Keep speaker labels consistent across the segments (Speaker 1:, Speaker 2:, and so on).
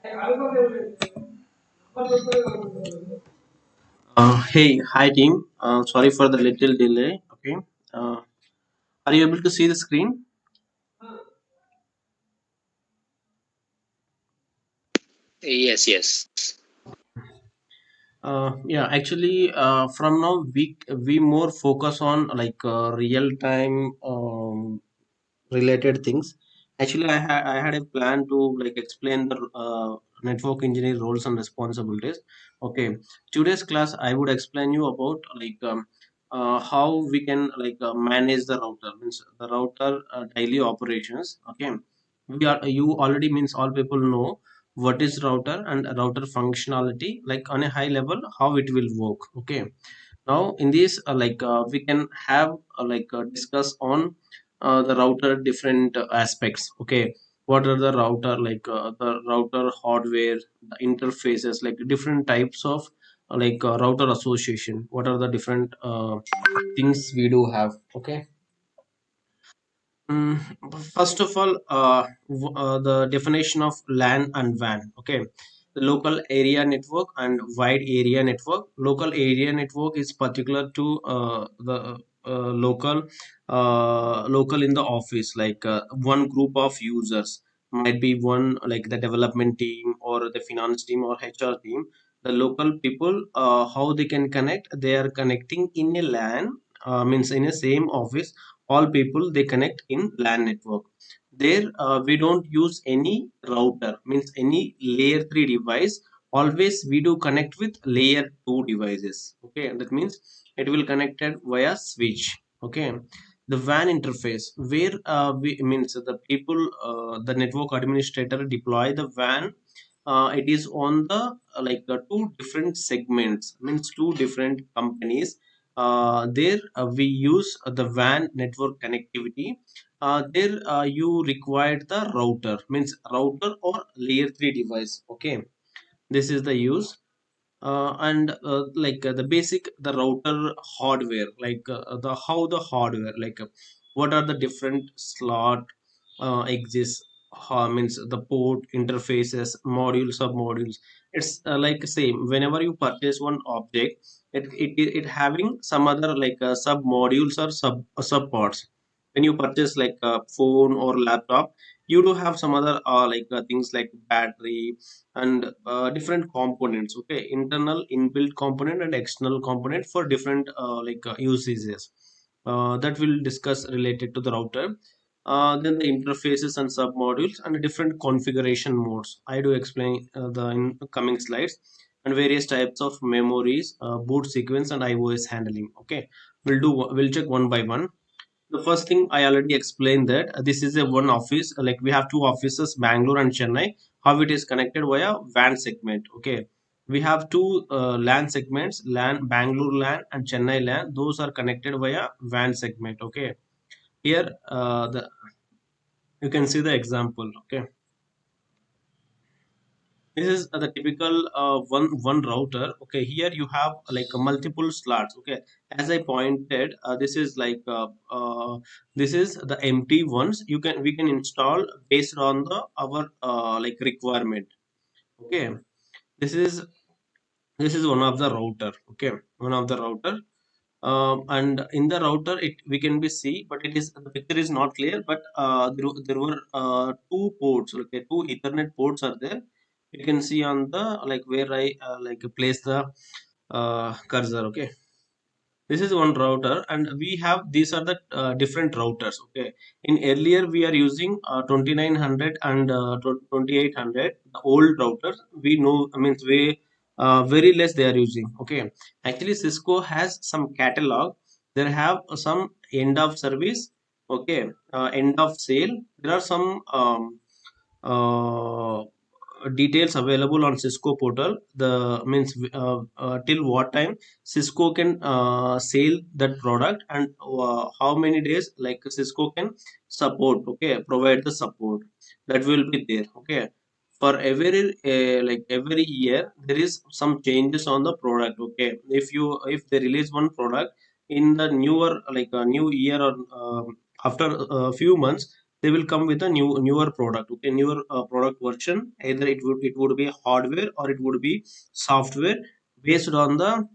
Speaker 1: Hey, hi team. Sorry for the little delay. Okay. Uh, are you able to see the screen?
Speaker 2: Yes, yes.
Speaker 1: Yeah, actually, from now we more focus on like real time related things. Actually, I had a plan to like explain the network engineer roles and responsibilities. Okay, today's class I would explain you about like how we can like manage the router, means the router daily operations. Okay, we are you already means all people know what is router and router functionality, like on a high level how it will work. Okay, now in this we can have discuss on the router different aspects. Okay, what are the router the router hardware, the interfaces, like different types of router association, what are the different things we do have. Okay. Mm, First of all, the definition of LAN and WAN. Okay, the local area network and wide area network. Local area network is particular to the local in the office, like one group of users might be one, like the development team or the finance team or HR team. The local people, how they can connect? They are connecting in a LAN, means in a same office all people they connect in LAN network. There we don't use any router, means any layer 3 device. Always we do connect with layer 2 devices. Okay, that means it will connected via switch. Okay, the WAN interface, where we means the people, the network administrator deploy the WAN. It is on the two different segments, means two different companies. There we use the WAN network connectivity. There you required the router, means router or layer 3 device. Okay, this is the use. And the basic the router hardware, the how the hardware, what are the different slot exists, means the port interfaces, modules, sub modules. It's like same whenever you purchase one object, it having some other sub modules or sub parts. When you purchase like a phone or laptop, you do have some other things like battery and different components. Okay, internal inbuilt component and external component for different usages that will discuss related to the router. Then the interfaces and sub modules and different configuration modes I do explain the in coming slides, and various types of memories, boot sequence and iOS handling. Okay, we'll check one by one. The first thing I already explained that this is a one office, like we have two offices, Bangalore and Chennai. How it is connected via WAN segment. Okay, we have two LAN segments, LAN Bangalore LAN and Chennai LAN. Those are connected via WAN segment. Okay, here the you can see the example. Okay, this is the typical one router. Okay, here you have multiple slots. Okay, as I pointed, this is the empty ones, we can install based on the our requirement. Okay, this is one of the router. Okay, one of the router. And in the router it we can be see, but it is the picture is not clear, but there were two ports. Okay, two ethernet ports are there. You can see on the like where I place the cursor. Okay, this is one router, and we have these are the different routers. Okay, in earlier we are using 2900 and 2800, the old routers. We know, I mean, we very less they are using. Okay, actually Cisco has some catalog. There have some end of service. Okay, end of sale. There are some details available on Cisco portal. The means till what time Cisco can sell that product, and how many days like Cisco can support. Okay, provide the support, that will be there. Okay, for every every year there is some changes on the product. Okay, if they release one product in the newer like a new year or after a few months, they will come with a newer product, okay, newer product version. Either it would be hardware or it would be software based on the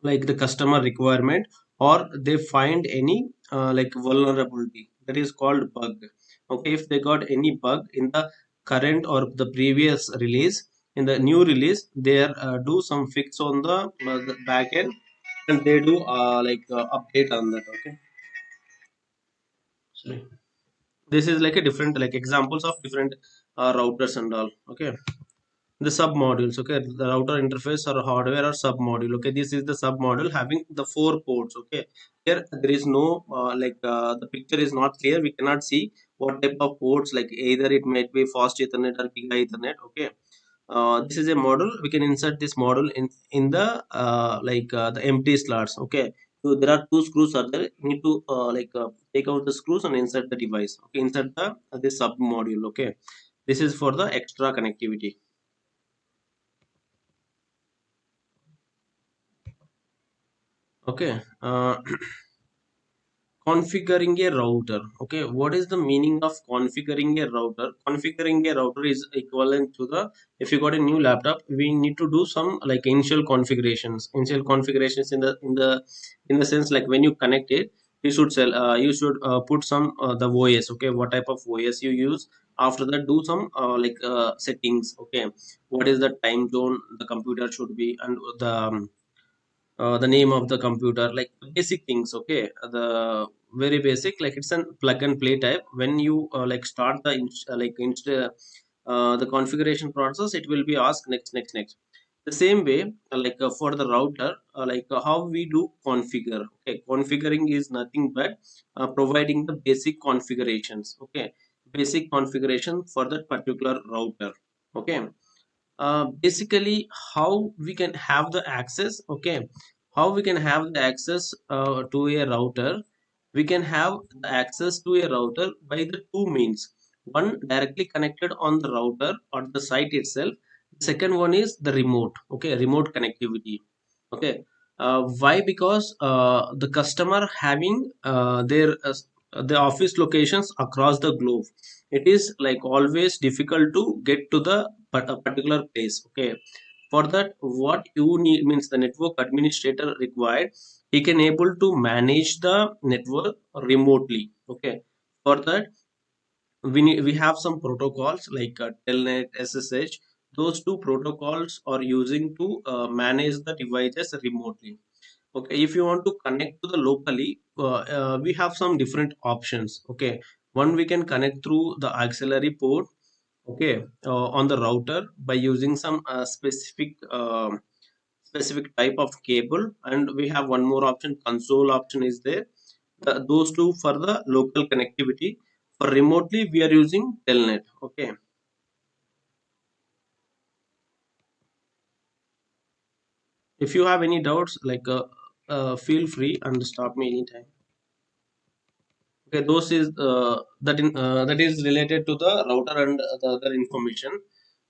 Speaker 1: like the customer requirement, or they find any like vulnerability, that is called bug. Okay, if they got any bug in the current or the previous release, in the new release they do some fix on the back end, and they do update on that. Okay, sorry, this is like a different like examples of different routers and all. Okay, the sub modules, okay, the router interface or hardware or sub module. Okay, this is the sub module having the 4 ports. Okay, here there is no the picture is not clear, we cannot see what type of ports, like either it might be fast ethernet or giga ethernet. Okay, this is a model, we can insert this model in the the empty slots. Okay, so there are 2 screws are there, you need to take out the screws and insert the device. Okay, insert the this sub module. Okay, this is for the extra connectivity. Okay, configuring a router. Okay, what is the meaning of configuring a router? Configuring a router is equivalent to the, if you got a new laptop, we need to do some like initial configurations in the sense, like when you connect it, you should put some the OS. Okay, what type of OS you use. After that, do some settings. Okay, what is the time zone the computer should be, and the name of the computer, like basic things. Okay, the very basic, like it's a plug and play type. When you start the configuration process, it will be asked next. The same way, for the router, how we do configure. Okay, configuring is nothing but providing the basic configurations. Okay, basic configuration for that particular router. Okay, basically how we can have the access. Okay, how we can have the access to a router. We can have the access to a router by the two means. One, directly connected on the router or the site itself. The second one is the remote. Okay, remote connectivity. Okay, why? Because the customer having the office locations across the globe, it is like always difficult to get to the a particular place. Okay, for that, what you need means the network administrator required, he can able to manage the network remotely. Okay, for that, we have some protocols like telnet, ssh. Those two protocols are using to manage the devices remotely. Okay, if you want to connect to the locally, we have some different options. Okay, one, we can connect through the auxiliary port. Okay, on the router by using some specific type of cable. And we have one more option, console option is there. Those two for the local connectivity. For remotely, we are using telnet. Okay, if you have any doubts, feel free and stop me anytime. Okay, those is that is related to the router and the other information.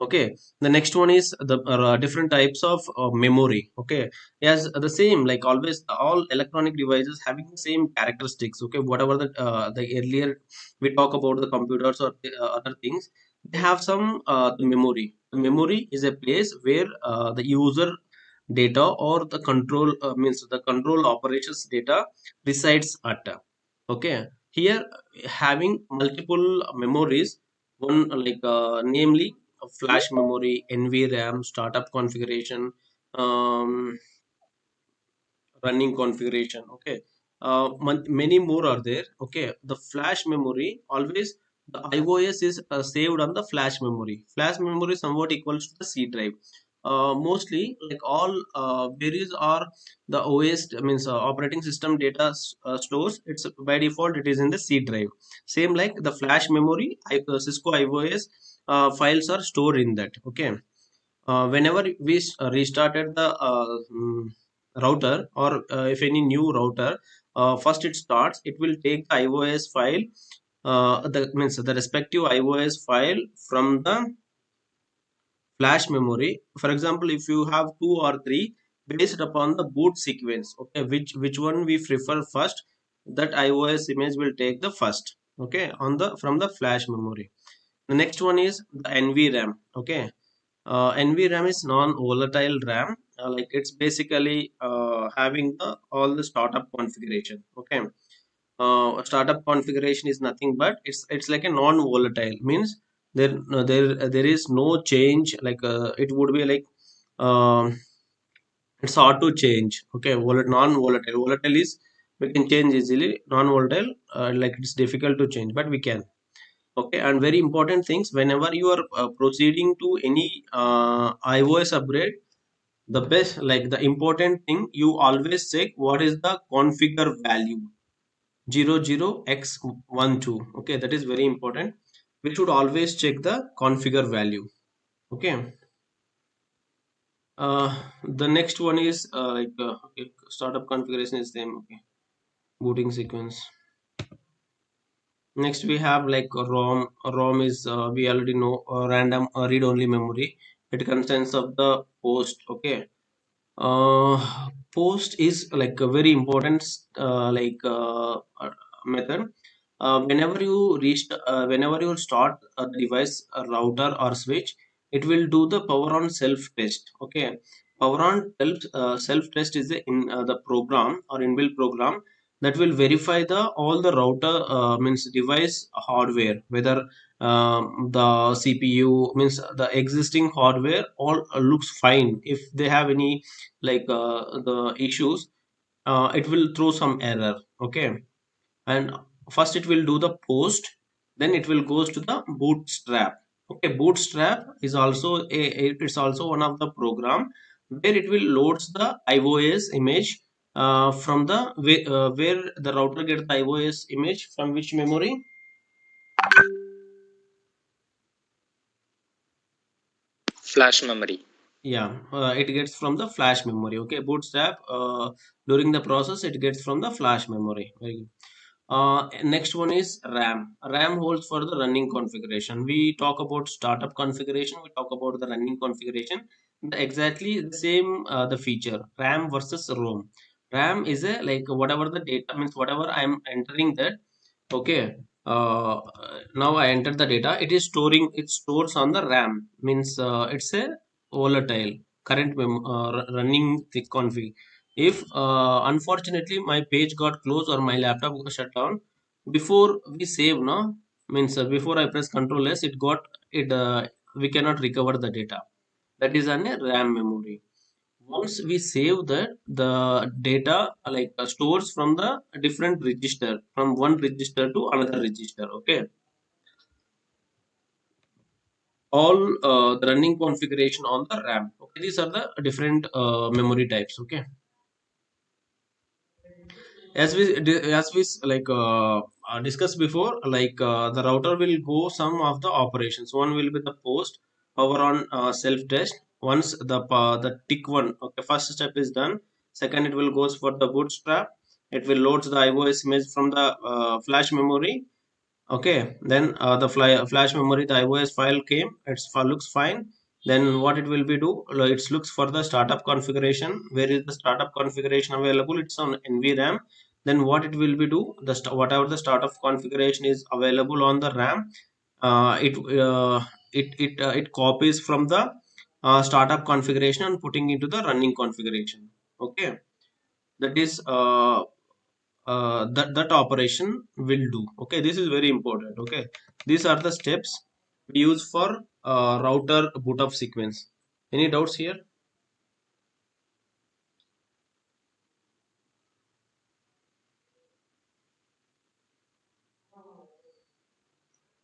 Speaker 1: Okay, the next one is the different types of memory. Okay, yes, the same, like always, all electronic devices having the same characteristics. Okay, whatever the earlier we talk about the computers or the, other things, they have some the memory. The memory is a place where the user data or the control means the control operations data resides at. Okay, here having multiple memories, one namely a flash memory, nvram, startup configuration, um, running configuration. Okay, many more are there. Okay, the flash memory, always the ios is saved on the flash memory. Flash memory somewhat equals to the c drive. Mostly like all varies are the os means operating system data stores, it's by default it is in the c drive. Same like the flash memory, cisco ios files are stored in that. Okay, whenever we restarted the router, or if any new router, first it starts, it will take the ios file, the means the respective ios file from the flash memory. For example, if you have two or three, based upon the boot sequence, okay, which one we prefer first, that ios image will take the first. okay, on the from the flash memory. The next one is the NVRAM. Okay, NVRAM is non-volatile RAM. Like it's basically having the all the startup configuration. Okay, startup configuration is nothing but it's like a non-volatile, means there is no change. Like it would be like um, it's hard to change. Okay, non-volatile. Volatile is we can change easily. Non-volatile, like it's difficult to change, but we can. Okay, and very important things, whenever you are proceeding to any iOS upgrade, the best, like the important thing, you always check what is the configure value 00x12. Okay, that is very important. We should always check the configure value. Okay, the next one is okay, startup configuration is same. Okay, booting sequence. Next we have like ROM. ROM is we already know, random read only memory. It consists of the post. Okay, post is like a very important method. Whenever you start a device, a router or switch, it will do the power on self test. Okay, power on self test is the program or inbuilt program that will verify the all the router means device hardware, whether the CPU, means the existing hardware all looks fine. If they have any the issues, it will throw some error. Okay, and first it will do the post, then it will goes to the bootstrap. Okay, bootstrap is also it's also one of the program where it will loads the iOS image from the where the router gets the iOS image from which memory.
Speaker 2: Flash memory.
Speaker 1: Yeah, it gets from the flash memory. Okay, bootstrap, during the process it gets from the flash memory. Very good. Next one is RAM. RAM holds for the running configuration. We talk about startup configuration. We talk about the running configuration. Exactly the same the feature. RAM versus ROM. RAM is a like whatever the data, means whatever I am entering that. Okay. Now I entered the data. It is storing. It stores on the RAM. Means it's a volatile current running thick config. If unfortunately my page got closed or my laptop got shut down, before we save, no, means before I press Control S, it got it. We cannot recover the data. That is on a RAM memory. Once we save that, the data stores from the different register, from one register to another register. Okay, all the running configuration on the RAM. Okay, these are the different memory types. Okay, as we discussed before, the router will go some of the operations. One will be the post, power on self test. Once the tick one, okay, first step is done, second it will goes for the bootstrap. It will load the iOS image from the flash memory. Okay, then flash memory, the iOS file came, it's looks fine. Then what it will be do? It looks for the startup configuration. Where is the startup configuration available? It's on NVRAM. Then what it will be do? Whatever the startup configuration is available on the RAM, it copies from the startup configuration and putting into the running configuration. Okay, that is that operation will do. Okay, this is very important. Okay, these are the steps we use for router boot up sequence. Any doubts here?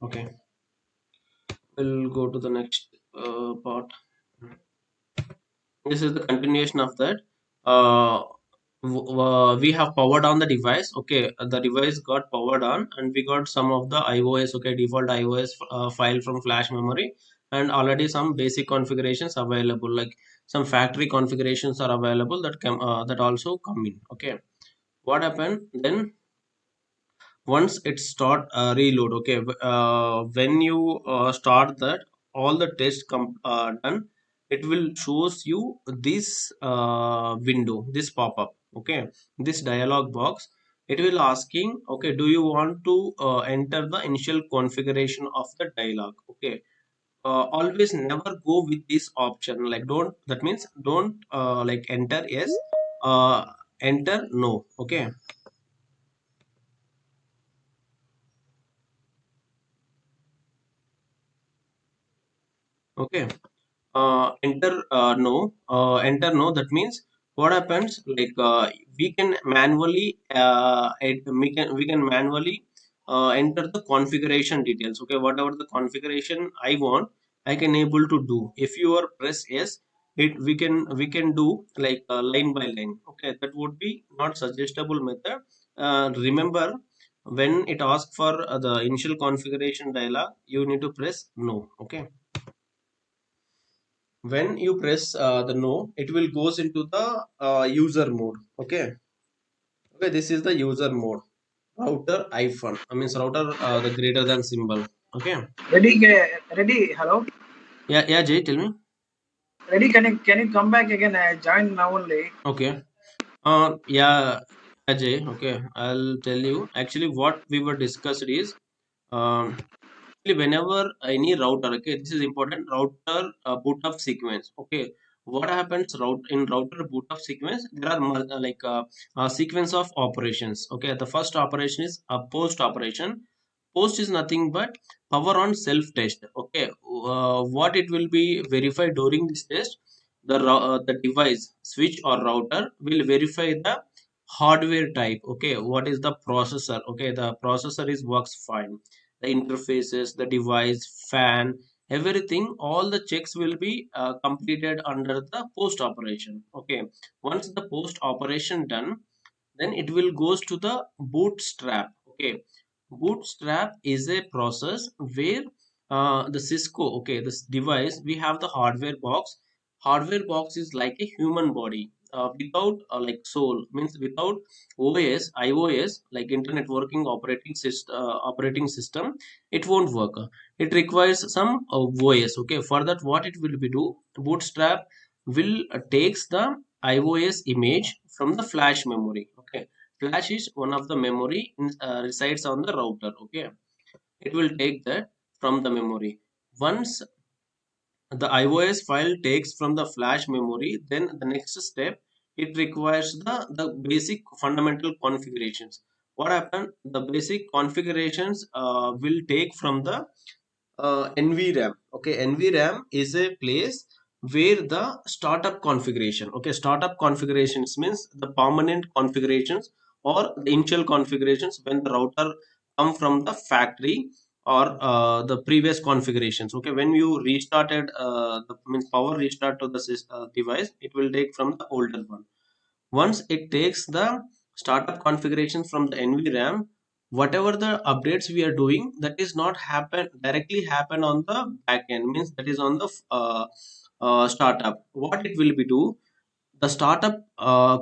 Speaker 1: Okay, we'll go to the next part. This is the continuation of that. uh, we have powered on the device. Okay, the device got powered on and we got some of the iOS, okay, default iOS file from flash memory, and already some basic configurations available, like some factory configurations are available that can that also come in. Okay, what happened then? Once it start reload. Okay, when you start that, all the tests done, it will shows you this window, this pop-up. Okay, this dialog box. it will asking, okay, do you want to enter the initial configuration of the dialog? Okay, always never go with this option, like don't, that means don't like enter yes, uh, enter no. Okay, okay, enter no, enter no, that means what happens, like we can manually we can manually enter the configuration details. Okay, whatever the configuration I want, I can able to do. If you are press yes, it we can do like line by line. Okay, that would be not suggestible method. Remember, when it asks for the initial configuration dialog, you need to press no. Okay, when you press the no, it will goes into the user mode. Okay, okay, this is the user mode. Router iPhone, I means router, the greater than symbol. Okay,
Speaker 3: Ready, ready. Hello,
Speaker 1: yeah, Jay, tell me.
Speaker 3: ready. Can you come back again? I joined now only.
Speaker 1: Okay, yeah, Jay, okay, I'll tell you actually what we were discussed is, um actually whenever any router, okay, this is important, router boot up sequence. Okay, what happens route in router boot up sequence, there are like a sequence of operations. Okay, the first operation is a post operation. Post is nothing but power on self test. Okay, what it will be verified during this test, the device switch or router will verify the hardware type. Okay, what is the processor? Okay, the processor is works fine, the interfaces, the device, fan, everything, all the checks will be completed under the post operation. Okay, once the post operation done, then it will goes to the bootstrap. Okay, bootstrap is a process where the Cisco, okay, this device, we have the hardware box. Hardware box is like a human body, without like soul, means without OS, iOS, like internet working operating system, it won't work. It requires some OS. Okay, for that, what it will be do? Bootstrap will takes the iOS image from the flash memory. Okay, flash is one of the memory resides on the router. Okay, it will take that from the memory. Once the iOS file takes from the flash memory, then the next step, it requires the basic fundamental configurations. What happened? The basic configurations will take from the NVRAM. Okay, NVRAM is a place where the startup configuration. Okay, startup configurations means the permanent configurations or the initial configurations when the router come from the factory, or the previous configurations. Okay, when you restarted the means power restart to the device, it will take from the older one. Once it takes the startup configuration from the NVRAM, whatever the updates we are doing, that is not happen directly happen on the back end, means that is on the startup. What it will be do, the startup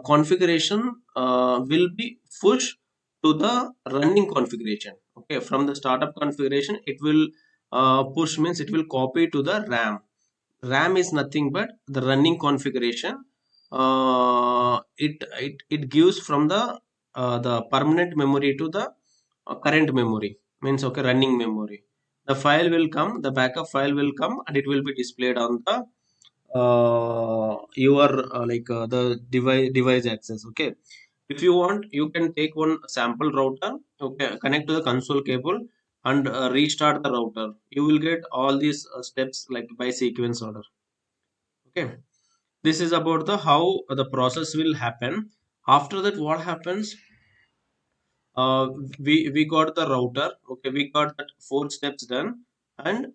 Speaker 1: configuration will be pushed to the running configuration. Okay, from the startup configuration, it will push, means it will copy to the RAM. RAM is nothing but the running configuration. It gives from the permanent memory to the current memory, means okay, running memory. The file will come, the backup file will come, and it will be displayed on the your the device access. Okay, if you want, you can take one sample router. Okay, connect to the console cable and restart the router. You will get all these steps like by sequence order. Okay, this is about the how the process will happen. After that, what happens, uh, we got the router. Okay, we got that four steps done, and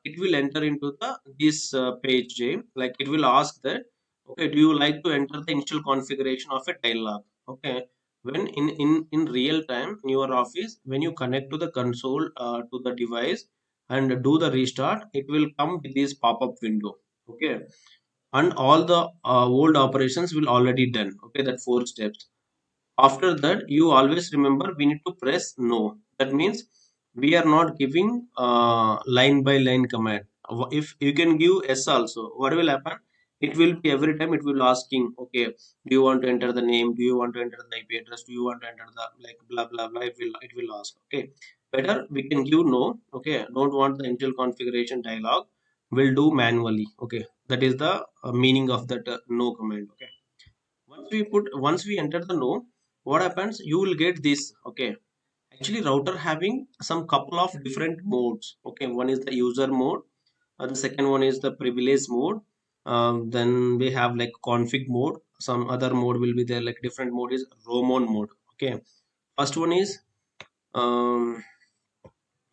Speaker 1: it will enter into the this page J. Like it will ask that, okay, do you like to enter the initial configuration of a dialog? Okay, when in real time in your office, when you connect to the console to the device and do the restart, it will come with this pop-up window. Okay, and all the old operations will already done. Okay, that four steps. After that, you always remember we need to press no. That means we are not giving line by line command. If you can give yes also, what will happen? it will be every time it will asking, okay, do you want to enter the name, do you want to enter the IP address, do you want to enter the like blah blah blah, it will ask. Okay, better we can give no. Okay, don't want the initial configuration dialog, will do manually. Okay, that is the meaning of that no command. Okay, once we enter the no, what happens, you will get this. Okay, actually router having some couple of different modes. Okay, one is the user mode, the second one is the privilege mode, then we have like config mode, some other mode will be there, like different mode is roam on mode. Okay, first one is um,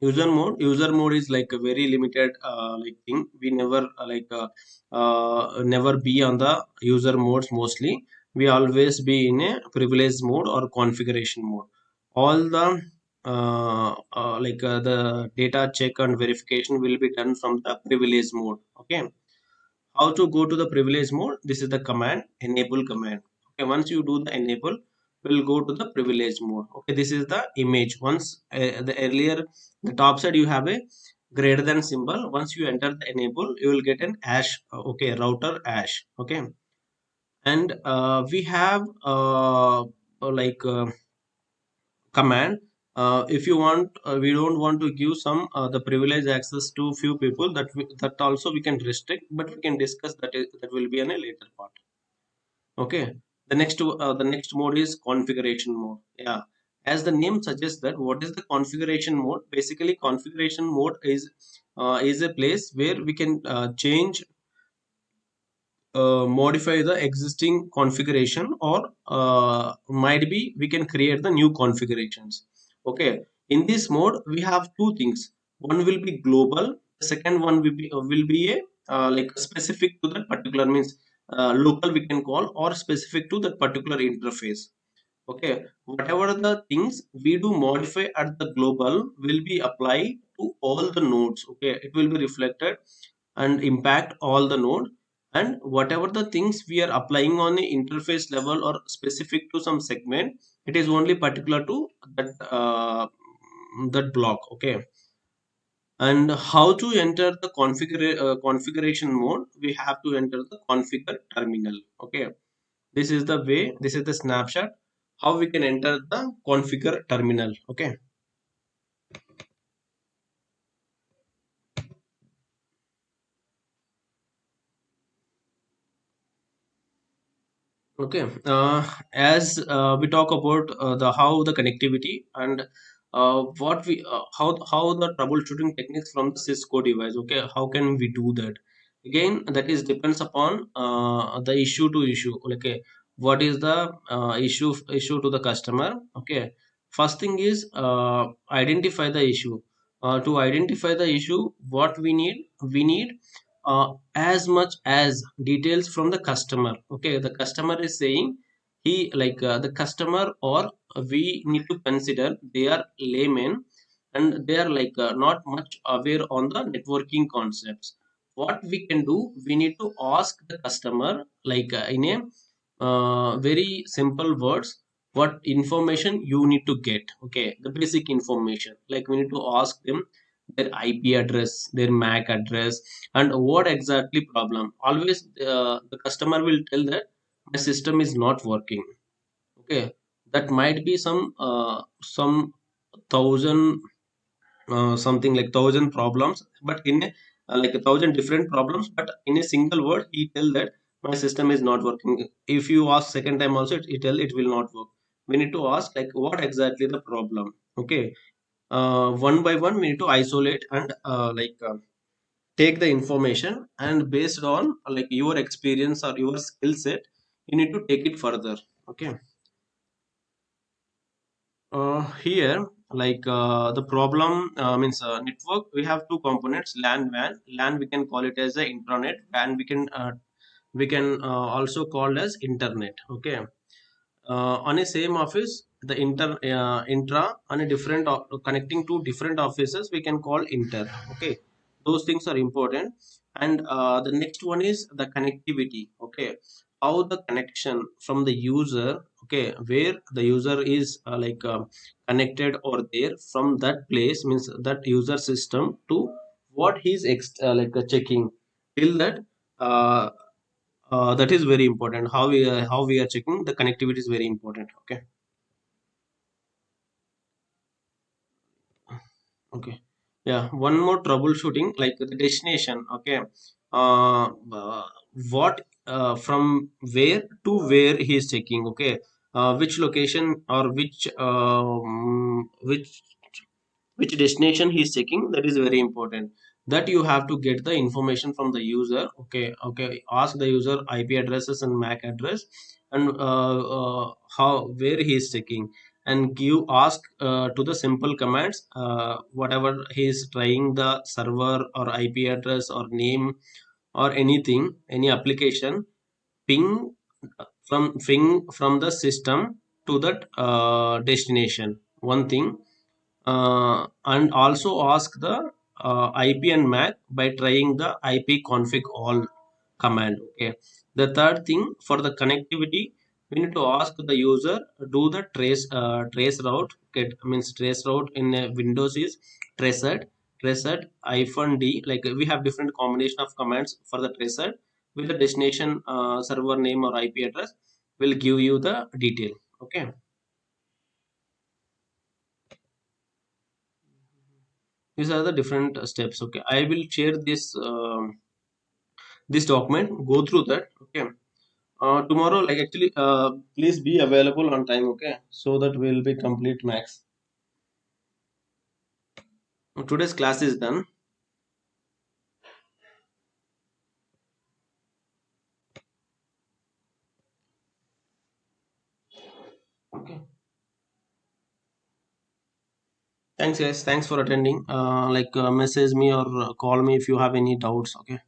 Speaker 1: user mode is like a very limited like thing. We never never be on the user modes. Mostly we always be in a privilege mode or configuration mode. All the the data check and verification will be done from the privilege mode. Okay, how to go to the privilege mode? This is the command, enable command. Okay, once you do the enable, we'll go to the privilege mode. Okay, this is the image. Once the earlier, the top side you have a greater than symbol. Once you enter the enable, you will get an hash. Okay, router hash. Okay, and we have like command. If you want, we don't want to give some the privilege access to few people, that also we can restrict, but we can discuss that will be in a later part. Okay, the next mode is configuration mode. Yeah, as the name suggests, that what is the configuration mode? Basically configuration mode is a place where we can change, modify the existing configuration, or might be we can create the new configurations. Okay, in this mode we have two things. One will be global, the second one will be a like specific to that particular, means local we can call, or specific to that particular interface. Okay, whatever the things we do modify at the global will be applied to all the nodes. Okay, it will be reflected and impact all the node. And whatever the things we are applying on the interface level or specific to some segment, it is only particular to that that block. Okay, and how to enter the configuration mode? We have to enter the configure terminal. Okay, this is the way, this is the snapshot how we can enter the configure terminal. Okay, okay, as we talk about the how the connectivity, and what we how the troubleshooting techniques from the Cisco device. Okay, how can we do that? Again, that is depends upon the issue to issue. Okay, what is the issue to the customer? Okay, first thing is identify the issue. To identify the issue, what we need as much as details from the customer. Okay, the customer is saying, he like the customer, or we need to consider they are laymen, and they are like not much aware on the networking concepts. What we can do, we need to ask the customer like in a very simple words, what information you need to get. Okay, the basic information, like we need to ask them their IP address, their MAC address, and what exactly problem. Always the customer will tell that my system is not working. Okay, that might be some thousand something like thousand problems, but in a, like a thousand different problems, but in a single word he tell that my system is not working. If you ask second time also, it tell it will not work. We need to ask like what exactly the problem. Okay, one by one we need to isolate and take the information, and based on like your experience or your skill set, you need to take it further. Okay, here the problem means network, we have two components, LAN WAN. LAN we can call it as a intranet, WAN we can also call as internet. Okay, on a same office, the intra on a different connecting to different offices we can call inter. Okay, those things are important. And the next one is the connectivity. Okay, how the connection from the user, okay, where the user is connected or there, from that place, means that user system, to what he's checking, till that uh, That is very important. How we are checking the connectivity is very important. Okay. Okay. Yeah. One more troubleshooting, like the destination. Okay. What from where to where he is checking. Okay. Which location or which destination he is checking, that is very important. That you have to get the information from the user. Okay. Okay. Ask the user IP addresses and MAC address, and how where he is checking, and give ask to the simple commands, whatever he is trying, the server or IP address or name or anything, any application, ping from the system to that destination, one thing. And also ask the IP and MAC by trying the IP config all command. Okay. The third thing, for the connectivity, we need to ask the user do the trace route. Get means trace route in Windows is traced hyphen D. Like we have different combination of commands for the traced with the destination server name or IP address will give you the detail. Okay. These are the different steps. Okay, I will share this document, go through that. Okay. Tomorrow, like actually, please be available on time. Okay, so that will be complete max. Today's class is done. Okay. Thanks guys, thanks for attending. Like message me or call me if you have any doubts. Okay.